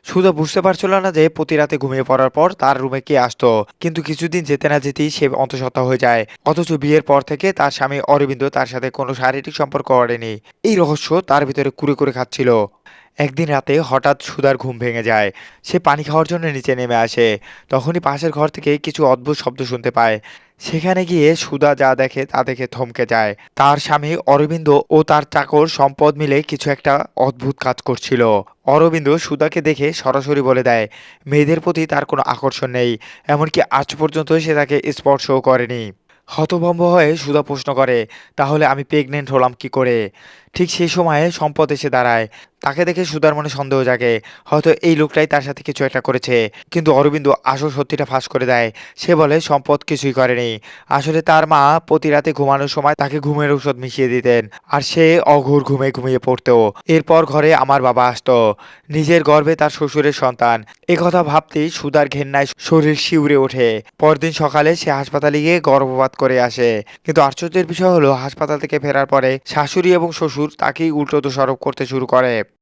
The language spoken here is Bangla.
সুধা বুঝতে পারছিল না যে প্রতি রাতে ঘুমিয়ে পড়ার পর তার রুমে কে আসতো, কিন্তু কিছুদিন যেতে না যেতেই সে অন্তঃসত্ত্বা হয়ে যায়। অথচ বিয়ের পর থেকে তার স্বামী অরবিন্দ তার সাথে কোনো শারীরিক সম্পর্ক করেনি। এই রহস্য তার ভিতরে কুরে কুরে খাচ্ছিল। একদিন রাতে হঠাৎ সুধার ঘুম ভেঙে যায়। সে পানি খাওয়ার জন্য নিচে নেমে আসে। তখনই পাশের ঘর থেকে কিছু অদ্ভুত শব্দ শুনতে পায়। সেখানে গিয়ে সুধা যা দেখে তা দেখে থমকে যায়। তার স্বামী অরবিন্দ ও তার চাকর সম্পদ মিলে কিছু একটা অদ্ভুত কাজ করছিল। অরবিন্দ সুধাকে দেখে সরাসরি বলে দেয় মেয়েদের প্রতি তার কোনো আকর্ষণ নেই, এমনকি আজ পর্যন্ত সে তাকে স্পর্শও করেনি। হতভম্ব হয়ে সুধা প্রশ্ন করে, তাহলে আমি প্রেগনেন্ট হলাম কি করে? ঠিক সেই সময়ে সম্পদ এসে দাঁড়ায়। তাকে দেখে সুধার মনে সন্দেহ জাগে, হয়তো এই লোকটাই তার সাথে কিছু একটা করেছে। কিন্তু অরবিন্দ আসল সত্যিটা ফাঁস করে দেয়। সে বলে সম্পদ কিছুই করেনি। আসলে তার মা প্রতি রাতে ঘুমানোর সময় তাকে ঘুমের ঔষধ মিশিয়ে দিতেন, আর সে অঘোর ঘুমে ঘুমিয়ে পড়তো। এরপর ঘরে আমার বাবা আসতো, নিজের গর্ভে তার শ্বশুরের সন্তান। একথা ভাবতেই সুধার ঘেন্নায় শরীর শিউরে ওঠে। পরদিন সকালে সে হাসপাতালে গিয়ে গর্ভপাত করে আসে। কিন্তু আশ্চর্যের বিষয় হলো হাসপাতাল থেকে ফেরার পরে শাশুড়ি এবং শ্বশুর তাকেই উল্টো দোষারোপ করতে শুরু করে।